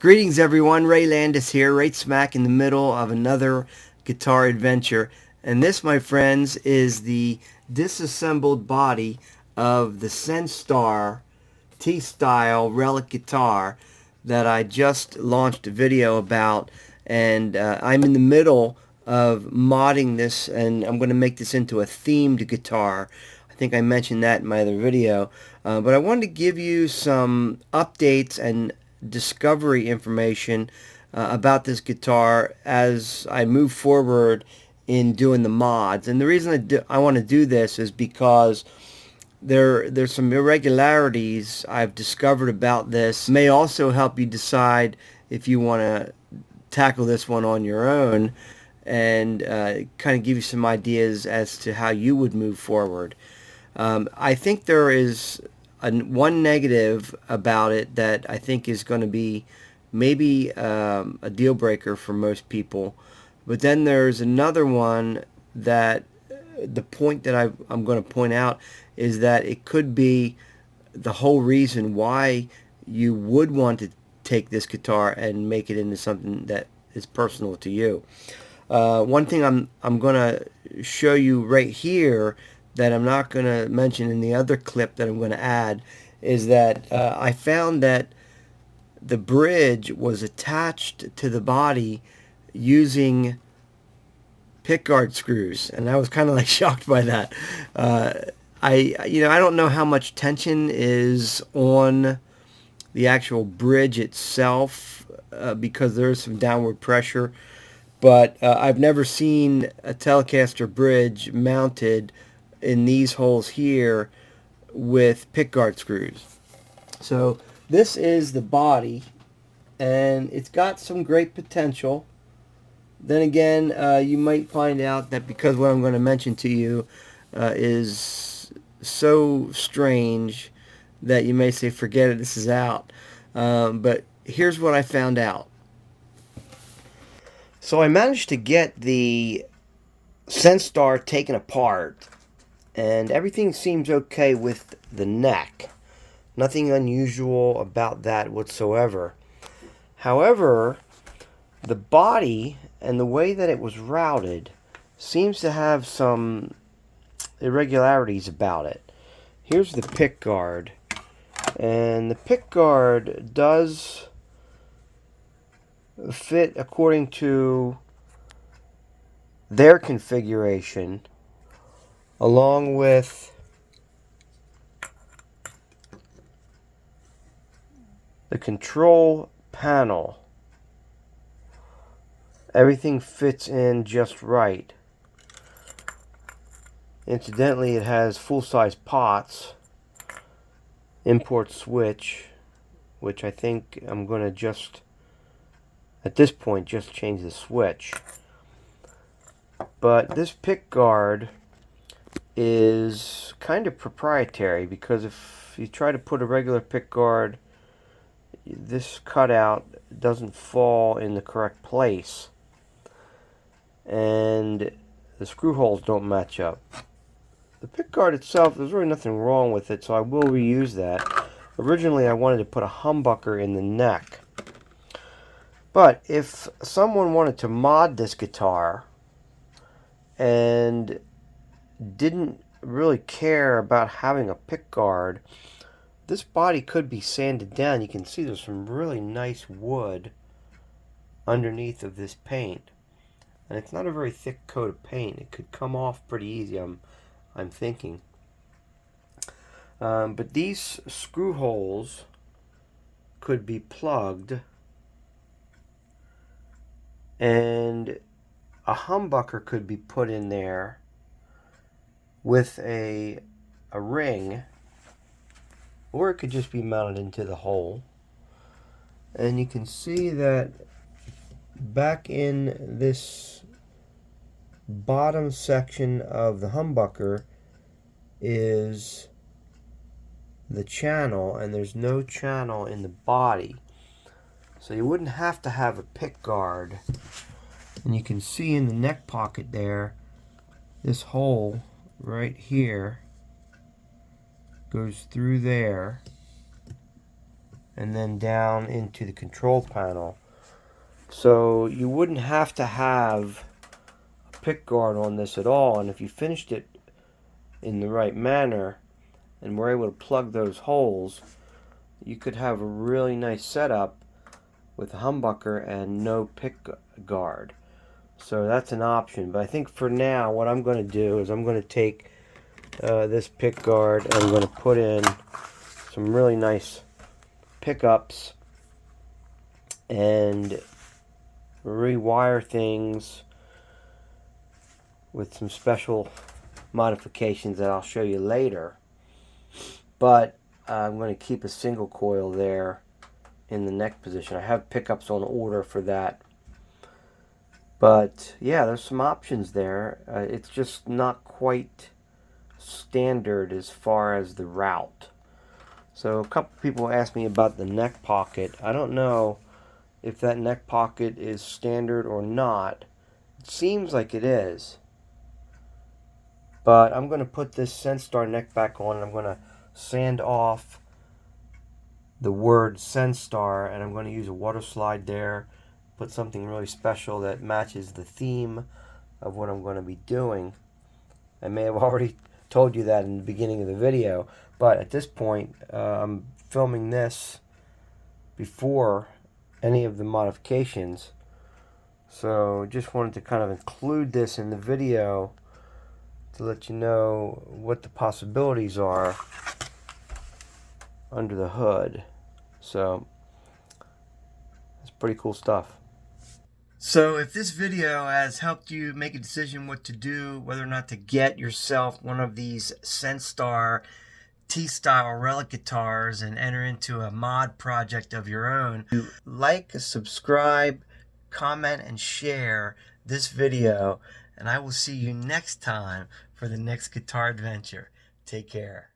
Greetings everyone, Ray Landis here, right smack in the middle of another guitar adventure. And this, my friends, is the disassembled body of the Censtar T-Style Relic guitar that I just launched a video about. And I'm in the middle of modding this, and I'm going to make this into a themed guitar. I think I mentioned that in my other video. But I wanted to give you some updates and discovery information about this guitar as I move forward in doing the mods. And the reason I want to do this is because there's some irregularities I've discovered about this. May also help you decide if you want to tackle this one on your own, and kind of give you some ideas as to how you would move forward. I think there is one negative about it that I think is going to be maybe a deal breaker for most people. But then there's another one that the point that I'm going to point out is that it could be the whole reason why you would want to take this guitar and make it into something that is personal to you. One thing I'm going to show you right here that I'm not going to mention in the other clip that I'm going to add is that I found that the bridge was attached to the body using pickguard screws, and I was kind of like shocked by that. I don't know how much tension is on the actual bridge itself because there is some downward pressure, but I've never seen a Telecaster bridge mounted in these holes here with pickguard screws. So this is the body, and it's got some great potential. Then again, you might find out that because what I'm going to mention to you is so strange that you may say, forget it, this is out. But here's what I found out. So I managed to get the Censtar taken apart, and everything seems okay with the neck. Nothing unusual about that whatsoever. However, the body and the way that it was routed seems to have some irregularities about it. Here's the pick guard, and the pick guard does fit according to their configuration, along with the control panel. Everything fits in just right. Incidentally, it has full-size pots, import switch, which I think I'm going to just, at this point, just change the switch. But this pick guard is kind of proprietary, because if you try to put a regular pick guard, this cutout doesn't fall in the correct place, and the screw holes don't match up. The pick guard itself, there's really nothing wrong with it, so I will reuse that. Originally I wanted to put a humbucker in the neck, but if someone wanted to mod this guitar and didn't really care about having a pick guard, this body could be sanded down. You can see there's some really nice wood underneath of this paint, and it's not a very thick coat of paint. It could come off pretty easy, I'm thinking. But these screw holes could be plugged, and a humbucker could be put in there with a ring, or it could just be mounted into the hole. And you can see that back in this bottom section of the humbucker is the channel, and there's no channel in the body, so you wouldn't have to have a pick guard. And you can see in the neck pocket there, this hole right here goes through there, and then down into the control panel. So you wouldn't have to have a pick guard on this at all, and if you finished it in the right manner and were able to plug those holes, you could have a really nice setup with a humbucker and no pick guard. So that's an option. But I think for now, what I'm going to do is I'm going to take this pick guard and I'm going to put in some really nice pickups and rewire things with some special modifications that I'll show you later. But I'm going to keep a single coil there in the neck position. I have pickups on order for that. But yeah, there's some options there. It's just not quite standard as far as the route. So a couple people asked me about the neck pocket. I don't know if that neck pocket is standard or not. It seems like it is. But I'm going to put this Censtar neck back on and I'm going to sand off the word Censtar, and I'm going to use a water slide there, put something really special that matches the theme of what I'm going to be doing. I may have already told you that in the beginning of the video, but at this point I'm filming this before any of the modifications, so just wanted to kind of include this in the video to let you know what the possibilities are under the hood. So it's pretty cool stuff. So if this video has helped you make a decision what to do, whether or not to get yourself one of these Censtar T-style Relic guitars and enter into a mod project of your own, like, subscribe, comment, and share this video, and I will see you next time for the next guitar adventure. Take care.